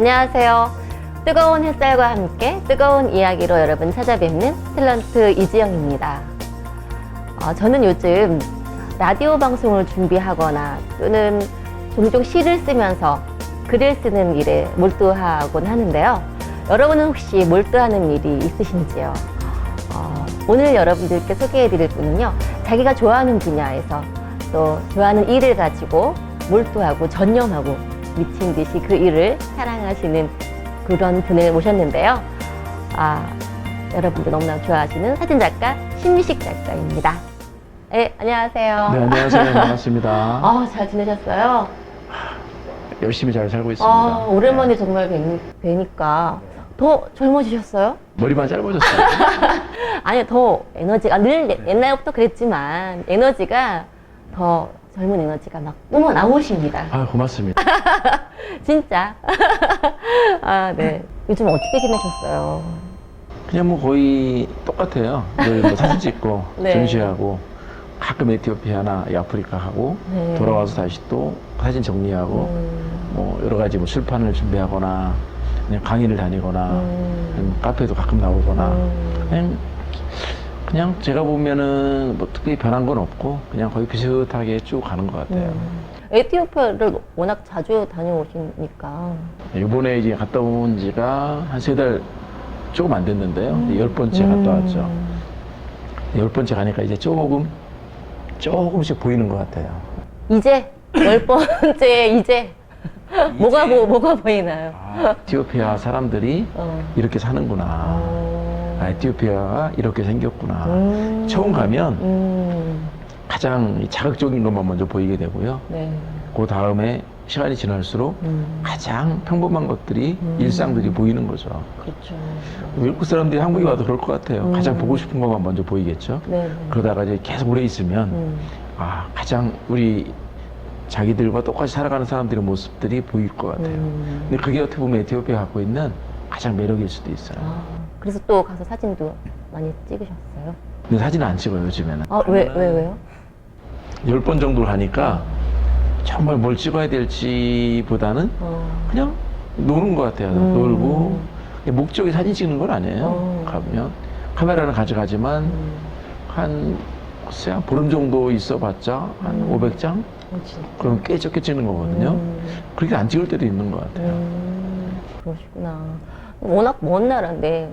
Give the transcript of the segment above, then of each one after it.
안녕하세요. 뜨거운 햇살과 함께 뜨거운 이야기로 여러분 찾아뵙는 탤런트 이지영입니다. 저는 요즘 라디오 방송을 준비하거나 또는 종종 시를 쓰면서 글을 쓰는 일에 몰두하곤 하는데요. 여러분은 혹시 몰두하는 일이 있으신지요? 오늘 여러분들께 소개해드릴 분은요, 자기가 좋아하는 분야에서 또 좋아하는 일을 가지고 몰두하고 전념하고 미친 듯이 그 일을 사랑하시는 그런 분을 모셨는데요. 여러분들 너무나 좋아하시는 사진작가 신미식 작가입니다. 네, 안녕하세요. 네, 안녕하세요. 반갑습니다. 잘 지내셨어요? 열심히 잘 살고 있습니다. 오랜만에 정말 뵈니까 더 젊어지셨어요? 머리만 짧아졌어요. 아니, 더 에너지가 늘 옛날부터 그랬지만 에너지가 더 젊은 에너지가 막 뿜어 나오십니다. 고맙습니다. 진짜. 네. 요즘 어떻게 지내셨어요? 그냥 뭐 거의 똑같아요. 늘 뭐 사진 찍고 네. 전시하고 가끔 에티오피아나 아프리카 하고 네. 돌아와서 다시 또 사진 정리하고 뭐 여러 가지 뭐 출판을 준비하거나 그냥 강의를 다니거나 아니면 카페도 가끔 나오거나 그냥 제가 보면은 뭐 특별히 변한 건 없고 그냥 거의 비슷하게 쭉 가는 것 같아요. 에티오피아를 워낙 자주 다녀오시니까. 이번에 이제 갔다 온 지가 한 3달 조금 안 됐는데요. 10번째 갔다 왔죠. 10번째 가니까 이제 조금씩 보이는 것 같아요. 이제 10번째 이제 뭐가 보이나요? 에티오피아 사람들이 이렇게 사는구나. 에티오피아가 이렇게 생겼구나. 처음 가면 가장 자극적인 것만 먼저 보이게 되고요. 네. 그 다음에 시간이 지날수록 가장 평범한 것들이 일상들이 보이는 거죠. 그렇죠. 외국 사람들이 한국에 와도 그럴 것 같아요. 가장 보고 싶은 것만 먼저 보이겠죠. 네. 그러다가 이제 계속 오래 있으면 가장 우리 자기들과 똑같이 살아가는 사람들의 모습들이 보일 것 같아요. 근데 그게 어떻게 보면 에티오피아가 갖고 있는 가장 매력일 수도 있어요. 그래서 또 가서 사진도 많이 찍으셨어요? 근데 사진은 안 찍어요, 요즘에는. 왜요? 10번 정도 가니까 정말 뭘 찍어야 될지보다는 그냥 노는 것 같아요. 놀고 목적이 사진 찍는 건 아니에요. 가면 카메라는 가져가지만 글쎄 한 보름 정도 있어봤자 한 500장? 그럼 꽤 적게 찍는 거거든요. 그렇게 안 찍을 때도 있는 것 같아요. 그러시구나. 워낙 먼 나라인데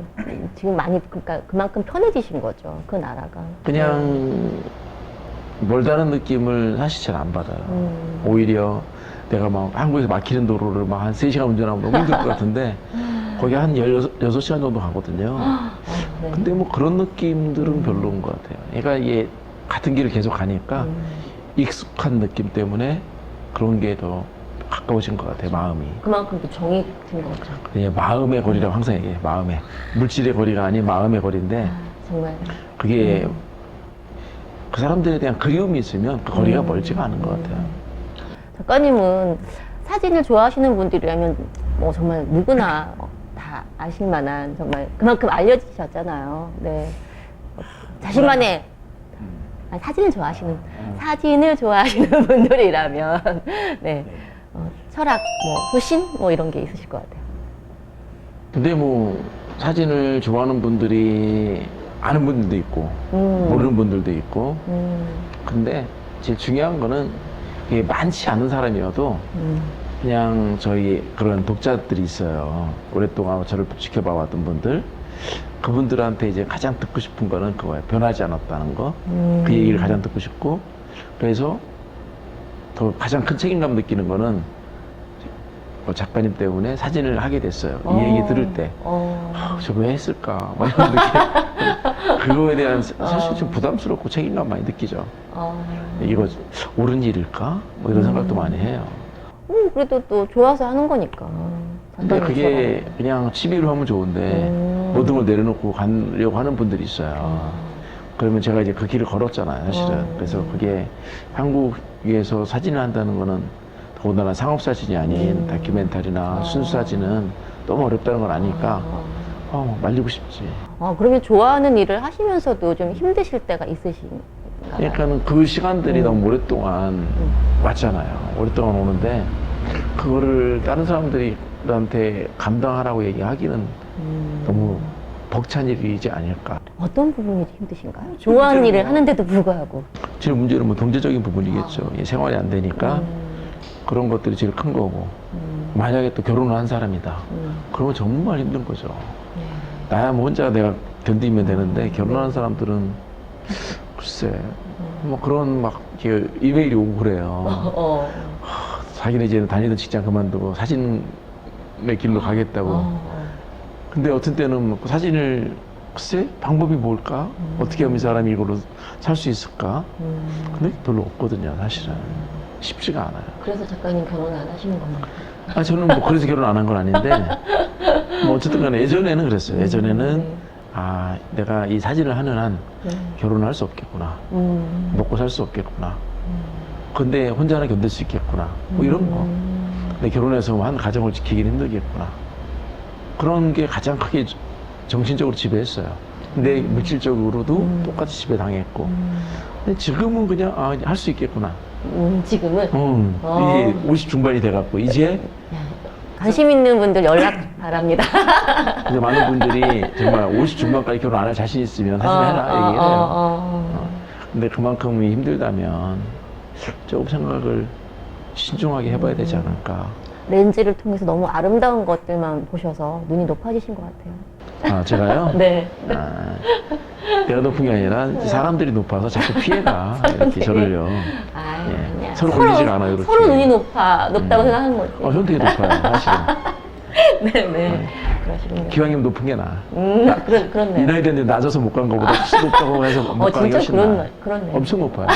지금 많이 그러니까 그만큼 편해지신 거죠, 그 나라가. 그냥 멀다는 느낌을 사실 잘 안 받아요. 오히려 내가 막 한국에서 막히는 도로를 막 한 3시간 운전하면 너무 힘들 것 같은데 거기 한 16시간 정도 가거든요. 네. 근데 뭐 그런 느낌들은 별로인 것 같아요. 그러니까 이게 같은 길을 계속 가니까 익숙한 느낌 때문에 그런 게 더 가까워진 것 같아요, 마음이. 그만큼 또 정이 든 거죠. 그냥 마음의 거리라고 항상 얘기해요, 마음의. 물질의 거리가 아닌 마음의 거리인데 정말. 그게 그 사람들에 대한 그리움이 있으면 그 거리가 멀지가 않은 것 같아요. 작가님은 사진을 좋아하시는 분들이라면 뭐 정말 누구나 다 아실 만한 정말 그만큼 알려지셨잖아요. 네. 자신만의 사진을 좋아하시는 분들이라면 네. 철학, 소신 이런 게 있으실 것 같아요. 근데 뭐 사진을 좋아하는 분들이 아는 분들도 있고 모르는 분들도 있고 근데 제일 중요한 거는 이게 많지 않은 사람이어도 그냥 저희 그런 독자들이 있어요. 오랫동안 저를 지켜봐 왔던 분들, 그분들한테 이제 가장 듣고 싶은 거는 그거예요. 변하지 않았다는 거. 그 얘기를 가장 듣고 싶고, 그래서 더 가장 큰 책임감 느끼는 거는 작가님 때문에 사진을 하게 됐어요. 이 얘기 들을 때 저 왜 했을까 막 이런 느낌. 그거에 대한 사실 좀 부담스럽고 책임감 많이 느끼죠. 이거 옳은 일일까? 뭐 이런 생각도 많이 해요. 그래도 또 좋아서 하는 거니까. 근데 그게 그냥 취미로 하면 좋은데 모든 걸 내려놓고 가려고 하는 분들이 있어요. 그러면 제가 이제 그 길을 걸었잖아요, 사실은. 그래서 그게 한국에서 사진을 한다는 거는 더군다나 상업사진이 아닌 다큐멘터리나 순수사진은 너무 어렵다는 걸 아니까 말리고 싶지. 그러면 좋아하는 일을 하시면서도 좀 힘드실 때가 있으신가요? 그러니까는 그 시간들이 너무 오랫동안 왔잖아요. 오랫동안 오는데 그거를 다른 사람들이 자녀들한테 감당하라고 얘기하기는 너무 벅찬 일이지 않을까. 어떤 부분이 힘드신가요? 좋아하는 일을 하는데도 불구하고. 제일 문제는 뭐 경제적인 부분이겠죠. 예, 생활이 안 되니까 그런 것들이 제일 큰 거고. 만약에 또 결혼을 한 사람이다. 그러면 정말 힘든 거죠. 나야 뭐 혼자 내가 견디면 되는데 결혼하는 사람들은 글쎄 뭐 그런 막 이렇게 이메일이 오고 그래요. 자기는 이제 다니던 직장 그만두고 사진의 길로 가겠다고. 근데 어떤 때는 뭐 사진을 글쎄 방법이 뭘까? 어떻게 하면 이 사람이 이걸로 살 수 있을까? 근데 별로 없거든요, 사실은. 쉽지가 않아요. 그래서 작가님 결혼 안 하시는 건가요? 아, 저는 뭐 그래서 결혼 안 한 건 아닌데, 뭐 어쨌든 간에 예전에는 그랬어요. 예전에는, 네. 아, 내가 이 사진을 하는 한 결혼을 할 수 없겠구나. 먹고 살 수 없겠구나. 근데 혼자는 견딜 수 있겠구나. 뭐 이런 거. 내 결혼해서 한 가정을 지키기는 힘들겠구나. 그런 게 가장 크게 정신적으로 지배했어요. 근데 물질적으로도 똑같이 지배당했고. 근데 지금은 그냥, 아, 할 수 있겠구나. 지금은? 이게 50 중반이 돼갖고, 이제 관심 있는 분들 연락 바랍니다. 이제 많은 분들이 정말 50 중반까지 결혼 안 할 자신 있으면 사진해라 얘기해요. 근데 그만큼 힘들다면 조금 생각을 신중하게 해봐야 되지 않을까. 렌즈를 통해서 너무 아름다운 것들만 보셔서 눈이 높아지신 것 같아요. 아, 제가요? 네. 아, 내가 높은 게 아니라 사람들이 높아서 자꾸 피해가 이렇게 저를요. 아, 예, 그냥 서로 걸리지가 않아요. 이렇게. 서로 눈이 높다고 생각하는 거지. 전 되게 높아요, 사실은. 네네. 그러시군요. 기왕이면 높은 게 나아. 그렇네요. 이 나이 됐는데 낮아서 못 간 거보다 훨씬 높다고 해서 못 가는 게 진짜 훨씬 나아. 그렇네요. 엄청 높아요.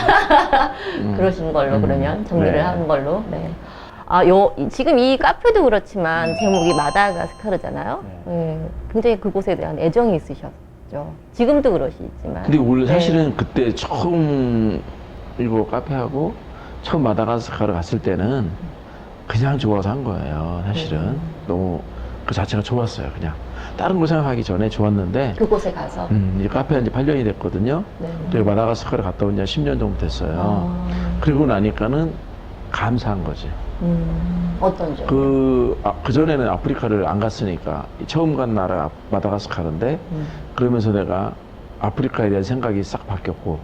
그러신 걸로 그러면 정리를 네. 하는 걸로. 네. 지금 이 카페도 그렇지만 제목이 마다가스카르잖아요. 네. 굉장히 그곳에 대한 애정이 있으셨죠. 지금도 그러시지만. 근데 원래 네. 사실은 그때 처음 이거 카페하고 처음 마다가스카르 갔을 때는 그냥 좋아서 한 거예요. 사실은 너무 그 자체가 좋았어요. 그냥 다른 거 생각하기 전에 좋았는데 그곳에 가서. 이제 카페 이제 8년이 됐거든요. 네. 저희 마다가스카르 갔다 온 지 한 10년 정도 됐어요. 그리고 나니까는 감사한 거지. 어떤 점? 그 전에는 아프리카를 안 갔으니까 처음 간 나라 마다가스카르인데 그러면서 내가 아프리카에 대한 생각이 싹 바뀌었고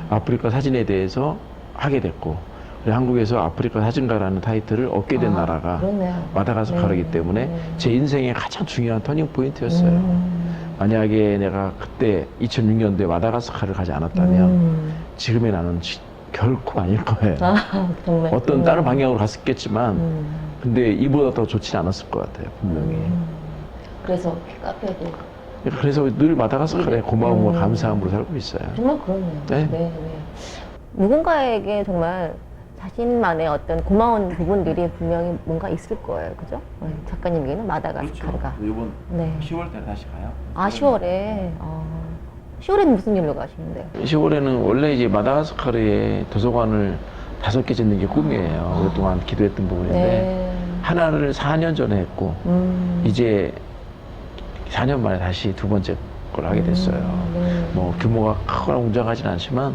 아프리카 사진에 대해서 하게 됐고 그리고 한국에서 아프리카 사진가라는 타이틀을 얻게 된 나라가 그렇네요. 마다가스카르이기 네. 때문에 네. 제 인생의 가장 중요한 터닝 포인트였어요. 만약에 내가 그때 2006년도에 마다가스카르를 가지 않았다면 지금의 나는 결코 아닐 거예요. 정말. 어떤 다른 방향으로 갔었겠지만 근데 이보다 더 좋진 않았을 것 같아요, 분명히. 그래서 카페도 그래서 늘 마다가스카르에 고마움과 감사함으로 살고 있어요. 정말 그렇네요. 네. 네. 누군가에게 정말 자신만의 어떤 고마운 부분들이 분명히 뭔가 있을 거예요. 그죠? 작가님에게는 마다가스카르가. 이번 네. 10월 달에 다시 가요. 10월에. 10월에는 무슨 일로 가시는데요? 10월에는 원래 이제 마다가스카르에 도서관을 5개 짓는 게 꿈이에요. 오랫동안 기도했던 부분인데 네. 하나를 4년 전에 했고 이제 4년 만에 다시 두 번째 걸 하게 됐어요. 네. 뭐 규모가 크거나 웅장하진 않지만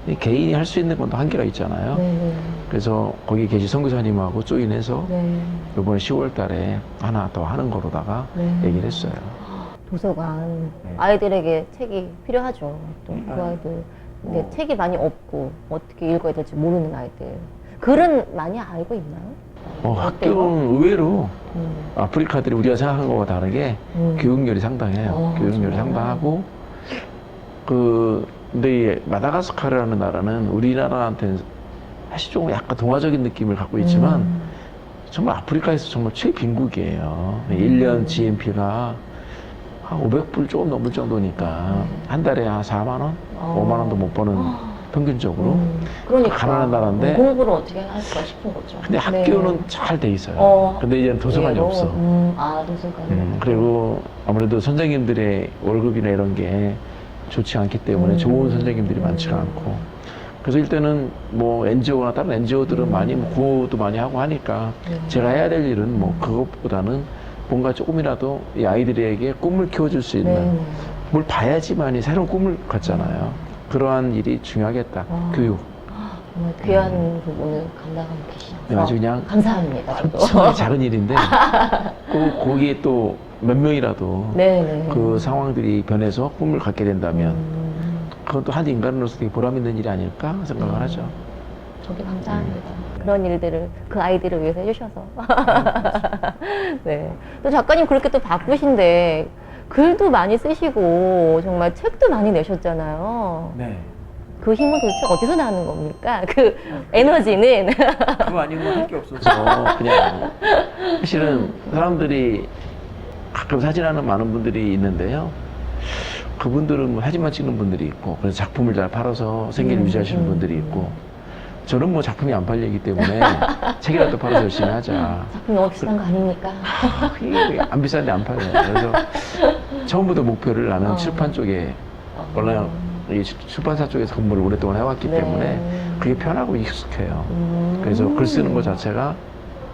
이 개인이 할 수 있는 건 또 한계가 있잖아요. 네. 그래서 거기 계신 선교사님하고 조인해서 네. 이번 10월 달에 하나 더 하는 거로다가 네. 얘기를 했어요. 도서관. 네. 아이들에게 책이 필요하죠. 또 그 아이들. 근데 뭐. 책이 많이 없고 어떻게 읽어야 될지 모르는 아이들. 글은 많이 알고 있나요? 어때요? 학교는 의외로 아프리카들이 우리가 생각한 것과 다르게 교육열이 상당해요. 교육열이 정말? 상당하고 근데 이 마다가스카르라는 나라는 우리나라한테는 사실 좀 약간 동화적인 느낌을 갖고 있지만 정말 아프리카에서 정말 최빈국이에요. 1년 GNP가 한 500불 조금 넘을 정도니까 한 달에 한 4만 원, 5만 원도 못 버는 평균적으로. 그러니까 가난한 나라인데 공부를 어떻게 할까 싶은 거죠. 근데 학교는 잘 돼 있어요. 근데 이제는 도서관이 네, 없어. 도서관. 그리고 아무래도 선생님들의 월급이나 이런 게 좋지 않기 때문에 좋은 선생님들이 많지가 않고. 그래서 일단은 뭐 NGO나 다른 NGO들은 많이 뭐 구호도 많이 하고 하니까 제가 해야 될 일은 뭐 그것보다는 뭔가 조금이라도 이 아이들에게 꿈을 키워줄 수 있는 뭘 봐야지만이 새로운 꿈을 갖잖아요. 그러한 일이 중요하겠다. 교육. 정말 귀한 부분을 감당하고 계시죠. 네, 아주 그냥 감사합니다. 저도. 엄청나게 작은 일인데 꼭 거기에 또 몇 명이라도 네네. 그 상황들이 변해서 꿈을 갖게 된다면 그것도 한 인간으로서 되게 보람 있는 일이 아닐까 생각을 하죠. 저도 감사합니다. 그런 일들을 그 아이들을 위해서 해주셔서. 네. 또 작가님 그렇게 또 바쁘신데 글도 많이 쓰시고 정말 책도 많이 내셨잖아요. 네. 그 힘은 도대체 어디서 나는 겁니까? 그 에너지는. 그거 아니면 할 게 없어서 그냥 사실은 사람들이 가끔 사진하는 많은 분들이 있는데요. 그분들은 뭐 사진만 찍는 분들이 있고 그래서 작품을 잘 팔아서 생계를 유지하시는 분들이 있고 저는 뭐 작품이 안 팔리기 때문에 책이라도 팔아서 열심히 하자. 작품 너무 비싼 거 아닙니까? 이게 안 비싼데 안 팔려요. 그래서 처음부터 목표를 나는 출판 쪽에 원래 이 출판사 쪽에서 근무를 오랫동안 해왔기 네. 때문에 그게 편하고 익숙해요. 그래서 글 쓰는 것 자체가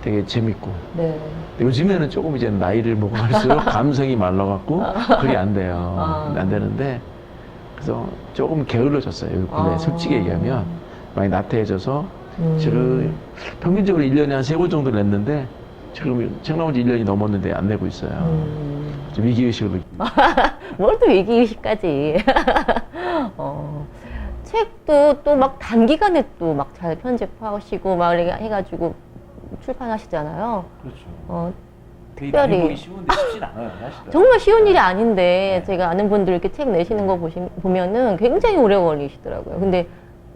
되게 재밌고 네. 요즘에는 조금 이제 나이를 먹어갈수록 감성이 말라갖고 그게 안 돼요. 안 되는데 그래서 조금 게을러졌어요. 근데 솔직히 얘기하면 많이 나태해져서 지금 평균적으로 1년에 한 3권 정도 냈는데 지금 책 나온 지 1년이 넘었는데 안 내고 있어요. 좀 위기의식을 느끼고. 뭘 또 위기의식까지. 책도 또 막 단기간에 또 막 잘 편집하시고 막 이렇게 해가지고 출판하시잖아요. 그렇죠. 특별히. 보기 쉬운데 쉽진 않아요, 사실은. 정말 쉬운 일이 아닌데 제가 아는 분들 이렇게 책 내시는 거 보면은 굉장히 오래 걸리시더라고요. 근데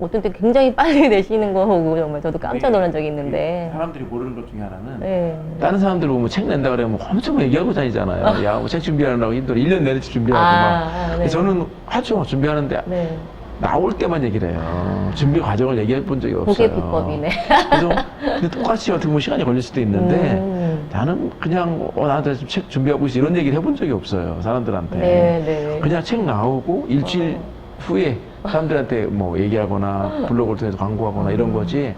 어떤 때 굉장히 빨리 내시는 거 보고 정말 저도 깜짝 놀란 적이 있는데. 사람들이 모르는 것 중에 하나는 네. 다른 사람들 보면 책 낸다 그러면 엄청 얘기하고 다니잖아요. 야, 뭐 책 준비하느라고 힘들어. 1년 내내 준비하고 막. 네. 저는 하죠. 준비하는데 네. 나올 때만 얘기를 해요. 준비 과정을 얘기해 본 적이 없어요. 그게 비법이네. 그래서 근데 똑같이 어떻게 보면 시간이 걸릴 수도 있는데 나는 그냥 나한테 지금 책 준비하고 있어 이런 얘기를 해본 적이 없어요. 사람들한테. 네. 그냥 책 나오고 일주일 후에 사람들한테 뭐 얘기하거나 블로그를 통해서 광고하거나 이런 거지.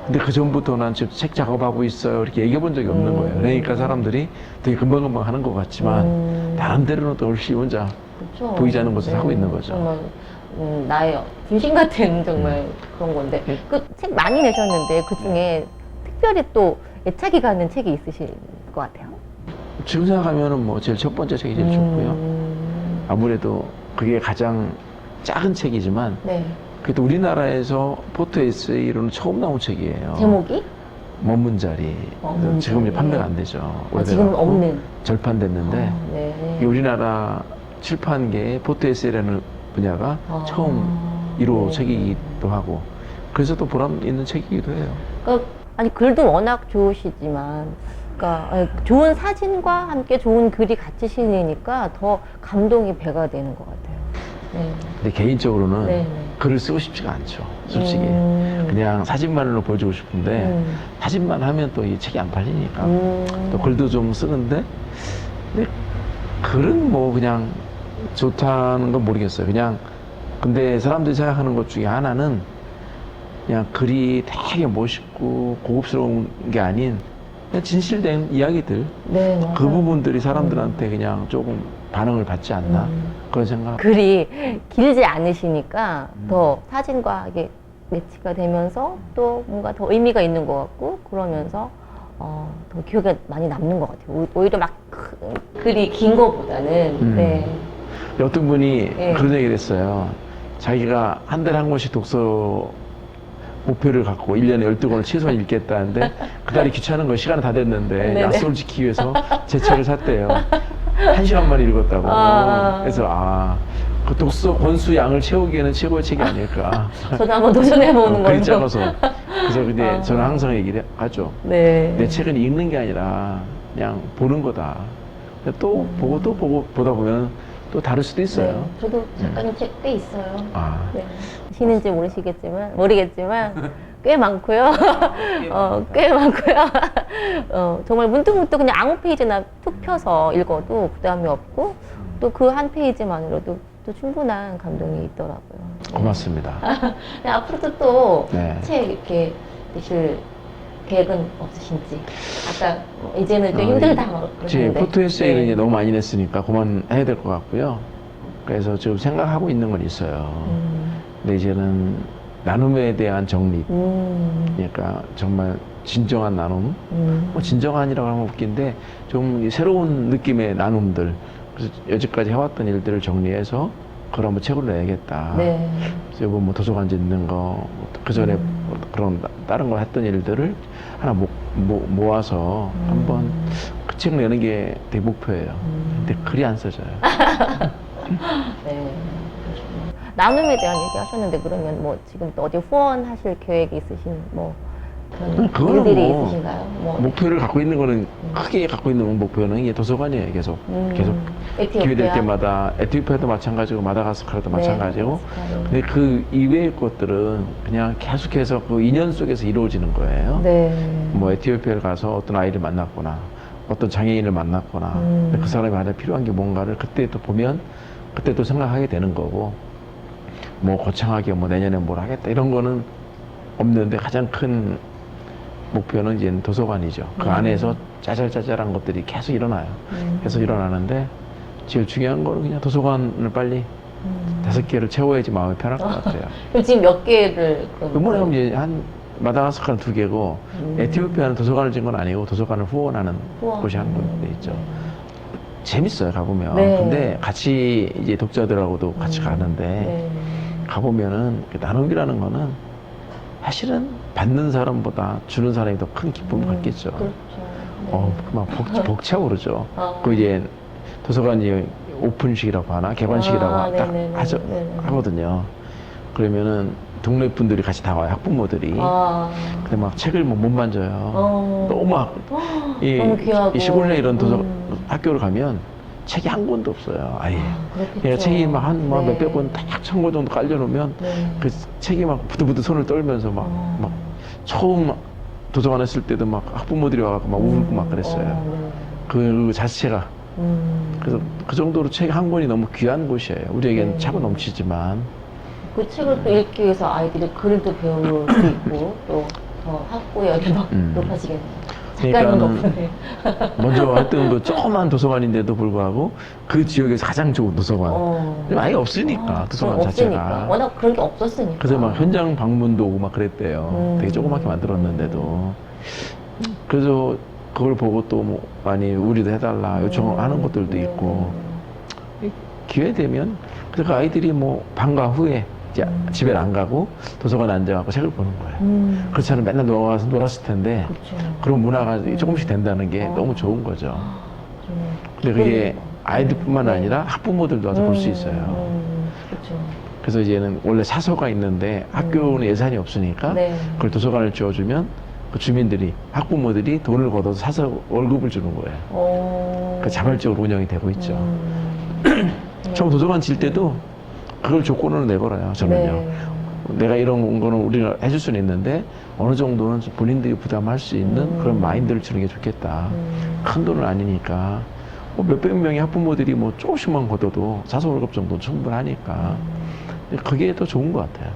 근데 그 전부터 난 지금 책 작업하고 있어요. 이렇게 얘기해 본 적이 없는 거예요. 그러니까 사람들이 되게 금방금방 하는 것 같지만 나름대로는 또 훨씬 혼자 그렇죠. 보이지 않는 것을 하고 있는 거죠. 정말 나의 분신 같은 정말 그런 건데 그 책 많이 내셨는데 그 중에 특별히 또 애착이 가는 책이 있으실 것 같아요. 지금 생각하면은 뭐 제일 첫 번째 책이 제일 좋고요. 아무래도 그게 가장 작은 책이지만 네. 그래도 우리나라에서 포토 에세이로는 처음 나온 책이에요. 제목이? 먼문자리. 먼문자리. 지금 이제 판매가 안 되죠. 지금 오래돼갖고 없는. 절판됐는데 네. 이게 우리나라 출판계의 포토 에세이라는 분야가 처음 1호 네. 책이기도 하고 그래서 또 보람 있는 책이기도 해요. 그러니까 아니 글도 워낙 좋으시지만 그러니까 좋은 사진과 함께 좋은 글이 같이 실리니까 더 감동이 배가 되는 것 같아요. 네. 근데 개인적으로는 네. 글을 쓰고 싶지가 않죠. 솔직히. 그냥 사진만으로 보여주고 싶은데 사진만 하면 또 이 책이 안 팔리니까 또 글도 좀 쓰는데 근데 글은 뭐 그냥 좋다는 건 모르겠어요. 그냥 근데 사람들이 생각하는 것 중에 하나는 그냥 글이 되게 멋있고 고급스러운 게 아닌 그냥 진실된 이야기들 네, 그 맞아요. 부분들이 사람들한테 그냥 조금 반응을 받지 않나 그런 생각. 글이 길지 않으시니까 더 사진과 이게 매치가 되면서 또 뭔가 더 의미가 있는 것 같고 그러면서 더 기억에 많이 남는 것 같아요. 오히려 막 글이 긴 것보다는. 네. 어떤 분이 네. 그런 얘기를 했어요. 자기가 한 달에 한 권씩 독서 목표를 갖고 1년에 12권을 최소한 읽겠다는데 그달이 귀찮은 거 시간이 다 됐는데 네네. 약속을 지키기 위해서 제 책을 샀대요. 1시간만 읽었다고. 그래서 그 독서 권수 양을 채우기에는 최고의 책이 아닐까. 저도 한번 도전해보는 글이 걸로. 작아서. 그래서 근데 저는 항상 얘기를 하죠. 네. 내 책은 읽는 게 아니라 그냥 보는 거다. 근데 또 보고 또 보고 보다 보면 또 다를 수도 있어요. 네. 저도 작가님 책 꽤 있어요. 네. 아시는지 모르겠지만 꽤 많고요. 꽤 많고요. 정말 문득문득 그냥 아무 페이지나 툭 펴서 읽어도 부담이 없고 또 그 한 페이지만으로도 또 충분한 감동이 있더라고요. 고맙습니다. 네, 앞으로도 또 책 네. 이렇게 내실 계획은 없으신지? 아까 이제는 좀 힘들다 막 제 그러는데. 포토 에세이를 이제 너무 많이 냈으니까 그만해야 될 것 같고요. 그래서 지금 생각하고 있는 건 있어요. 근데 이제는 나눔에 대한 정립. 그러니까 정말 진정한 나눔. 뭐 진정한이라고 하면 웃긴데 좀 새로운 느낌의 나눔들. 그래서 여지까지 해왔던 일들을 정리해서 그걸 한번 책으로 내야겠다. 네. 그래서 이번 뭐 도서관 짓는 거, 그 전에 그런 다른 걸 했던 일들을 하나 모아서 한번 그 책 내는 게 되게 목표예요. 근데 글이 안 써져요. 네. 나눔에 대한 얘기 하셨는데 그러면 뭐 지금 또 어디 후원하실 계획이 있으신 뭐 그런 그거는 일들이 뭐 있으신가요? 뭐 목표를 갖고 있는 거는 크게 갖고 있는 목표는 이게 도서관이에요. 계속 기회 될 때마다 에티오피아도 마찬가지고 마다가스카르도 네, 마찬가지고. 마다가스카르. 근데 그 이외의 것들은 그냥 계속해서 그 인연 속에서 이루어지는 거예요. 네. 뭐 에티오피아를 가서 어떤 아이를 만났거나 어떤 장애인을 만났거나 근데 그 사람이 가장 필요한 게 뭔가를 그때 또 보면 그때 또 생각하게 되는 거고, 뭐 거창하게 뭐 내년에 뭘 하겠다 이런 거는 없는데 가장 큰 목표는 이제 도서관이죠. 그 안에서 짜잘짜잘한 것들이 계속 일어나요. 계속 일어나는데 제일 중요한 거는 그냥 도서관을 빨리 5개를 채워야지 마음이 편할 것 같아요. 그럼 지금 몇 개를 이번에 이제 한 마다가스카르는 2개고 에티오피아는 도서관을 진 건 아니고 도서관을 후원하는 곳이 한 군데 있죠. 재밌어요, 가보면. 네. 근데 같이 이제 독자들하고도 같이 가는데 네. 가보면은 그 나눔이라는 거는 사실은 받는 사람보다 주는 사람이 더 큰 기쁨을 받겠죠. 그렇죠. 네. 막 벅차오르죠. 아. 그 이제 도서관이 오픈식이라고 하나 개관식이라고 딱 네네네. 네네. 하거든요. 그러면은 동네 분들이 같이 다 와요, 학부모들이. 근데 막 책을 못 만져요. 너무 막 너무 귀하고. 이 시골에 이런 학교를 가면 책이 한 권도 없어요, 아예. 그렇겠죠. 그러니까 책이 막 한 네. 몇백 권, 딱 1000권 정도 깔려놓으면 네. 그 책이 막 부들부들 손을 떨면서 막 처음 도서관 했을 때도 막 학부모들이 와서 막 울고 막 그랬어요. 네. 그 자체가. 그래서 그 정도로 책 한 권이 너무 귀한 곳이에요. 우리에겐 네. 차고 넘치지만. 그 책을 또 읽기 위해서 아이들이 글도 배울 수 있고 또 더 학구열이 막 높아지겠네요. 작가님 그러니까는 덕분에. 먼저 했던 그 조그만 도서관인데도 불구하고 그 지역에서 가장 좋은 도서관. 아예 없으니까 도서관 자체가. 워낙 그런 게 없었으니까. 그래서 막 현장 방문도 오고 막 그랬대요. 되게 조그맣게 만들었는데도. 그래서 그걸 보고 또 뭐 많이 우리도 해달라 요청하는 것들도 있고. 기회 되면 그래서 그 아이들이 뭐 방과 후에 이제 집에 안 가고 도서관에 앉아갖고 책을 보는 거예요. 그렇지 않으면 맨날 놀아서 놀았을 텐데 그렇죠. 그런 문화가 조금씩 된다는 게 너무 좋은 거죠. 근데 그게 아이들뿐만 아니라 학부모들도 와서 볼 수 있어요. 그렇죠. 그래서 이제는 원래 사서가 있는데 학교는 예산이 없으니까 네. 그걸 도서관을 지어주면 그 주민들이 학부모들이 돈을 걷어서 사서 월급을 주는 거예요. 그 자발적으로 운영이 되고 있죠. 처음 도서관 질 때도 그걸 조건으로 내걸어요, 저는요. 네. 내가 이런 거는 우리가 해줄 수는 있는데 어느 정도는 본인들이 부담할 수 있는 그런 마인드를 주는 게 좋겠다. 큰 돈은 아니니까 뭐 몇백 명의 학부모들이 뭐 조금씩만 걷어도 사서 월급 정도는 충분하니까 그게 더 좋은 것 같아요.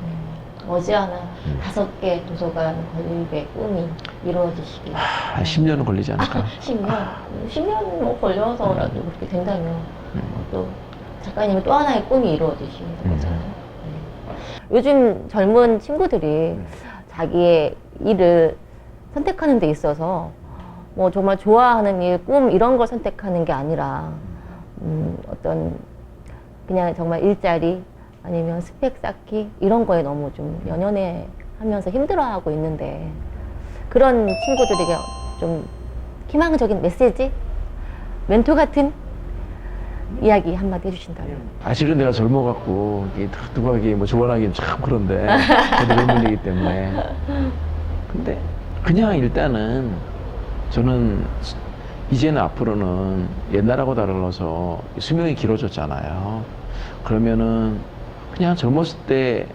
머지않아 5개 도서관 건립의 꿈이 이루어지시길. 한 10년은 걸리지 않을까. 10년? 10년 뭐 걸려서라도 그렇게 된다면 또 작가님의 또 하나의 꿈이 이루어지시는 거잖아요. 요즘 젊은 친구들이 자기의 일을 선택하는 데 있어서 뭐 정말 좋아하는 일, 꿈 이런 걸 선택하는 게 아니라 어떤 그냥 정말 일자리 아니면 스펙 쌓기 이런 거에 너무 좀 연연해 하면서 힘들어하고 있는데 그런 친구들에게 좀 희망적인 메시지? 멘토 같은 이야기 한마디 해주신다면. 아직은 내가 젊어갖고 누가 이게 뭐 조언하기는 참 그런데 저도 젊은이기 때문에. 근데 그냥 일단은 저는 이제는 앞으로는 옛날하고 다르서 수명이 길어졌잖아요. 그러면은 그냥 젊었을 때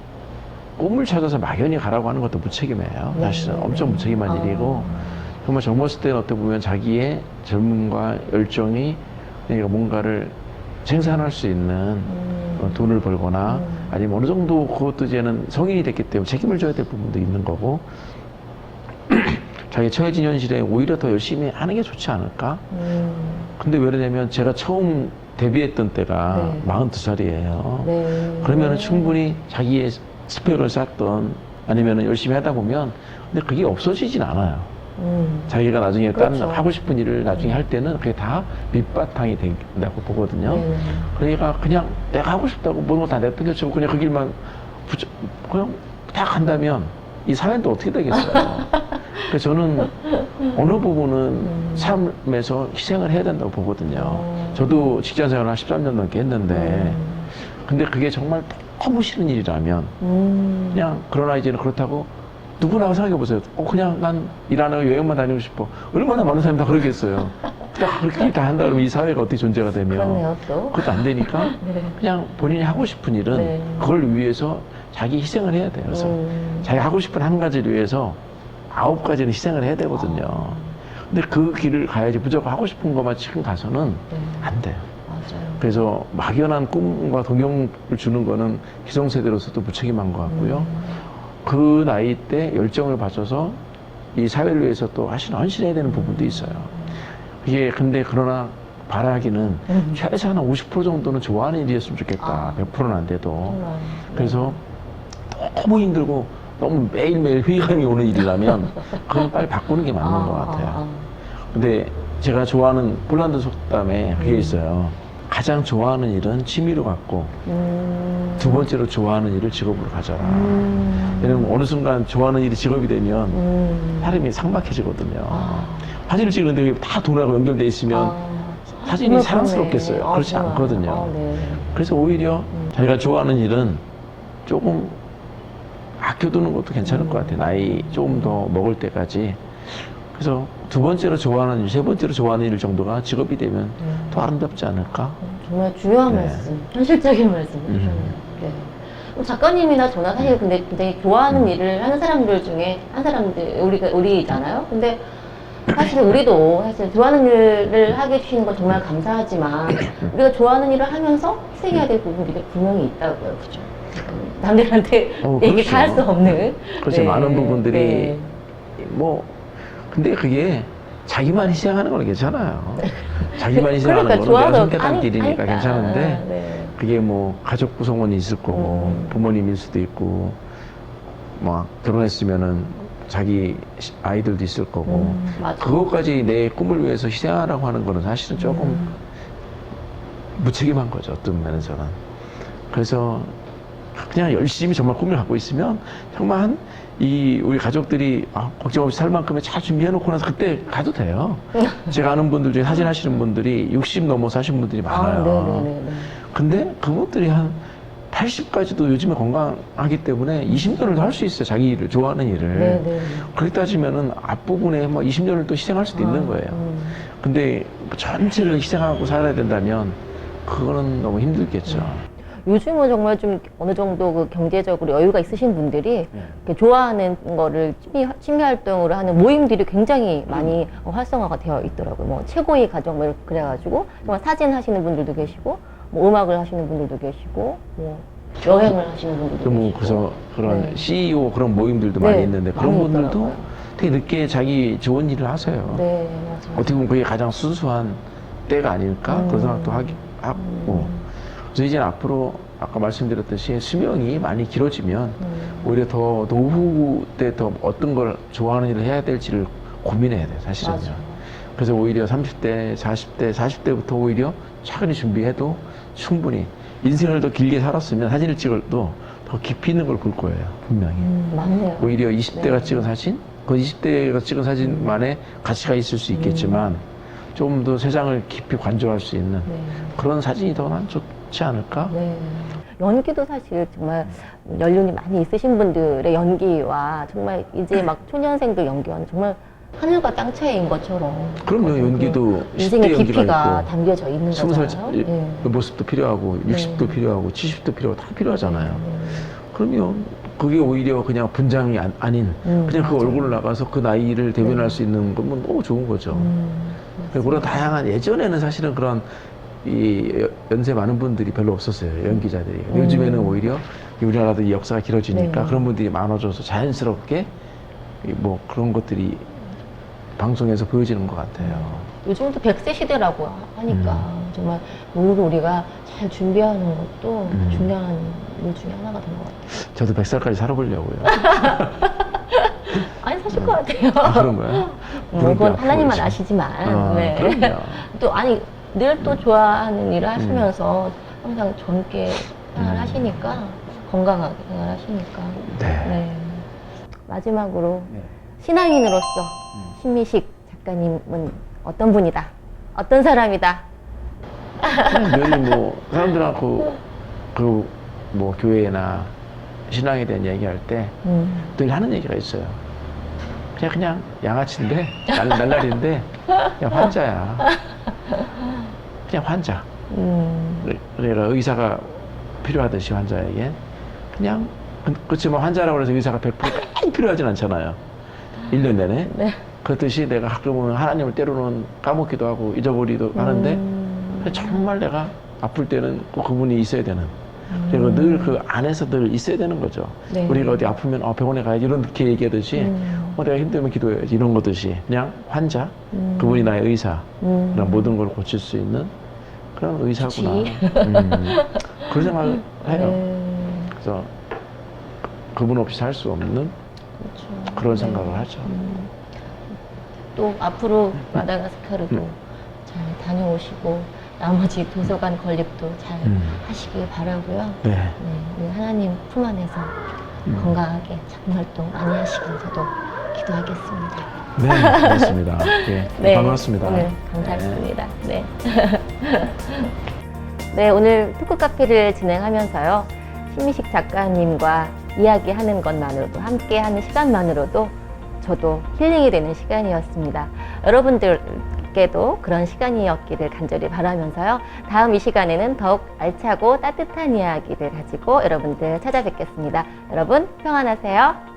꿈을 찾아서 막연히 가라고 하는 것도 무책임해요. 사실은 엄청 무책임한 일이고 정말 젊었을 때는 어떻게 보면 자기의 젊음과 열정이 그러니까 뭔가를 생산할 수 있는 돈을 벌거나 아니면 어느 정도 그것도 이제는 성인이 됐기 때문에 책임을 져야 될 부분도 있는 거고 자기 처해진 현실에 오히려 더 열심히 하는 게 좋지 않을까? 근데 왜 그러냐면 제가 처음 데뷔했던 때가 42살이에요. 그러면 충분히 자기의 스펙을 쌓던 아니면 열심히 하다 보면 근데 그게 없어지진 않아요. 자기가 나중에 그렇죠. 다른 하고 싶은 일을 나중에 할 때는 그게 다 밑바탕이 된다고 보거든요. 네. 그러니까 그냥 내가 하고 싶다고 모든 거 다 내팽개치고 그냥 그 길만 그냥 딱 한다면 이 사회는 또 어떻게 되겠어요. 그래서 저는 어느 부분은 삶에서 희생을 해야 된다고 보거든요. 저도 직장 생활을 한 13년 넘게 했는데 근데 그게 정말 너무 싫은 일이라면 그냥 그러나 이제는 그렇다고 누구나 생각해 보세요. 그냥 난 일 안 하고 여행만 다니고 싶어. 얼마나 많은 사람이 다 그러겠어요. 딱 그렇게 다 한다 그러면 이 사회가 어떻게 존재가 되면 그렇네요, 또. 그것도 안 되니까 네. 그냥 본인이 하고 싶은 일은 네. 그걸 위해서 자기 희생을 해야 돼요. 그래서 자기 하고 싶은 한 가지를 위해서 9가지는 희생을 해야 되거든요. 근데 그 길을 가야지 무조건 하고 싶은 것만 지금 가서는 네. 안 돼요. 맞아요. 그래서 막연한 꿈과 동경을 주는 거는 기성세대로서도 무책임한 것 같고요. 그 나이 때 열정을 바쳐서 이 사회를 위해서 또 헌신해야 되는 부분도 있어요. 이게 근데 그러나 바라기는 최소한 50% 정도는 좋아하는 일이었으면 좋겠다. 100%는 안 돼도. 정말. 그래서 너무 힘들고 너무 매일매일 회의감이 오는 일이라면 그건 빨리 바꾸는 게 맞는 것 같아요. 근데 제가 좋아하는 폴란드 속담에 그게 있어요. 가장 좋아하는 일은 취미로 갖고 두 번째로 좋아하는 일을 직업으로 가져라. 왜냐면 어느 순간 좋아하는 일이 직업이 되면 사람이 삭막해지거든요. 사진을 찍는데 다 돈하고 연결돼 있으면 사진이 사랑스럽겠어요. 그렇지 정말. 않거든요. 네. 그래서 오히려 자기가 좋아하는 일은 조금 아껴두는 것도 괜찮을 것 같아요. 나이 조금 더 먹을 때까지. 그래서 두 번째로 좋아하는 일, 세 번째로 좋아하는 일 정도가 직업이 되면 더 아름답지 않을까? 정말 중요한 네. 말씀, 현실적인 말씀 해주셨네요. 네. 그럼 작가님이나 저나 사실 근데 굉장히 좋아하는 일을 하는 사람들 중에 한 사람들, 우리잖아요. 근데 사실 우리도 사실 좋아하는 일을 하게 해주시는 건 정말 감사하지만 우리가 좋아하는 일을 하면서 희생해야 될 부분들이 분명히 있다고요. 그죠? 남들한테 얘기 다 할 수 없는. 그렇죠. 네. 많은 부분들이 네. 뭐 근데 그게 자기만 희생하는 건 괜찮아요. 자기만 희생하는 그러니까 거는 내가 좋아도 선택한 길이니까 아니까. 괜찮은데 네. 그게 뭐 가족 구성원이 있을 거고 부모님일 수도 있고 막 결혼했으면은 자기 아이들도 있을 거고 맞아. 그것까지 내 꿈을 위해서 희생하라고 하는 거는 사실은 조금 무책임한 거죠. 어떤 면에서는. 그래서 그냥 열심히 정말 꿈을 갖고 있으면 정말 우리 가족들이 걱정 없이 살 만큼의 잘 준비해 놓고 나서 그때 가도 돼요. 제가 아는 분들 중에 사진 하시는 분들이 60 넘어서 하신 분들이 많아요. 네네네. 근데 그분들이 한 80까지도 요즘에 건강하기 때문에 20년을 더 할 수 있어요. 자기 일을, 좋아하는 일을. 네네. 그렇게 따지면은 앞부분에 뭐 20년을 또 희생할 수도 있는 거예요. 근데 전체를 희생하고 살아야 된다면 그거는 너무 힘들겠죠. 요즘은 정말 좀 어느 정도 그 경제적으로 여유가 있으신 분들이 이렇게 좋아하는 거를 취미 활동으로 하는 모임들이 굉장히 많이 활성화가 되어 있더라고요. 뭐 최고의 가족 뭐 이렇게 그래가지고 정말 사진 하시는 분들도 계시고 뭐 음악을 하시는 분들도 계시고 뭐 여행을 하시는 분들도 뭐 계시고. 그래서 그런 네. CEO 그런 모임들도 네, 많이 있는데 그런 많이 분들도 있더라고요. 되게 늦게 자기 좋은 일을 하세요. 네, 맞아요. 어떻게 보면 그게 가장 순수한 때가 아닐까 그런 생각도 하고 그래서 이제 앞으로 아까 말씀드렸듯이 수명이 많이 길어지면 오히려 더 노후 때 더 어떤 걸 좋아하는 일을 해야 될지를 고민해야 돼요, 사실은요. 맞아요. 그래서 오히려 30대, 40대, 40대부터 오히려 차근히 준비해도 충분히 인생을 더 길게 살았으면 사진을 찍어도 더 깊이 있는 걸 볼 거예요, 분명히. 맞네요. 오히려 20대가 네. 찍은 사진, 그 20대가 찍은 사진만의 가치가 있을 수 있겠지만 좀 더 세상을 깊이 관조할 수 있는 네. 그런 사진이 더 난 좋지 않을까? 네. 연기도 사실 정말 연륜이 많이 있으신 분들의 연기와 정말 이제 막 초년생들 연기와는 정말 하늘과 땅 차이인 것처럼. 그럼요, 어떤 연기도 그 인생의 10대 연기가 깊이가 있고 담겨져 있는 20살 거잖아요. 네. 모습도 필요하고 60도 네. 필요하고 70도 필요하고 다 필요하잖아요. 그러면 그게 오히려 그냥 분장이 아닌 그냥 그 맞아요. 얼굴을 나가서 그 나이를 대변할 네. 수 있는 거면 너무 좋은 거죠. 그런 다양한 예전에는 사실은 그런 이 연세 많은 분들이 별로 없었어요. 연기자들이. 요즘에는 오히려 우리나라도 이 역사가 길어지니까 네. 그런 분들이 많아져서 자연스럽게 뭐 그런 것들이 방송에서 보여지는 것 같아요. 요즘은 또 100세 시대라고 하니까 정말 노후를 우리가 잘 준비하는 것도 중요한 일 중에 하나가 된 것 같아요. 저도 100살까지 살아보려고요. 아니, 사실 것 같아요. 아, 그런 거예요? 뭐 그건 하나님만 그러지. 아시지만. 네. 그럼요. 또 아니 늘 또 좋아하는 일을 하시면서 항상 젊게 생활하시니까 건강하게 생활하시니까. 네. 네. 마지막으로 네. 신앙인으로서 신미식 작가님은 어떤 분이다? 어떤 사람이다? 늘 뭐 사람들하고 그 뭐 교회나 신앙에 대한 얘기할 때 늘 하는 얘기가 있어요. 그냥 양아치인데 날라리인데 그냥 환자야. 그냥 환자. 그러니까 의사가 필요하듯이 환자에게 그냥 그렇지만 환자라고 해서 의사가 100% 필요하진 않잖아요. 1년 내내. 네. 그렇듯이 내가 가끔 보면 하나님을 때로는 까먹기도 하고 잊어버리기도 하는데 근데 정말 내가 아플 때는 꼭 그분이 있어야 되는 그리고 늘 그 안에서 늘 있어야 되는 거죠. 네. 우리가 어디 아프면 병원에 가야지 이렇게 얘기하듯이 내가 힘들면 기도해야지 이런 거듯이 그냥 환자 그분이 나의 의사 그런 모든 걸 고칠 수 있는 그런 의사구나. 그런 생각을 해요. 네. 그래서 그분 없이 살 수 없는 그렇죠. 그런 생각을 하죠. 또 앞으로 마다가스카르도 잘 다녀오시고 나머지 도서관 건립도 잘 하시길 바라고요. 네. 네, 우리 하나님 품 안에서 건강하게 작품 활동 많이 하시길 저도 기도하겠습니다. 네, 고맙습니다. 예, 반갑습니다. 오늘 감사했습니다. 네. 네, 오늘 토크 카페를 진행하면서요. 신미식 작가님과 이야기하는 것만으로도 함께하는 시간만으로도 저도 힐링이 되는 시간이었습니다. 여러분들께도 그런 시간이었기를 간절히 바라면서요. 다음 이 시간에는 더욱 알차고 따뜻한 이야기를 가지고 여러분들 찾아뵙겠습니다. 여러분 평안하세요.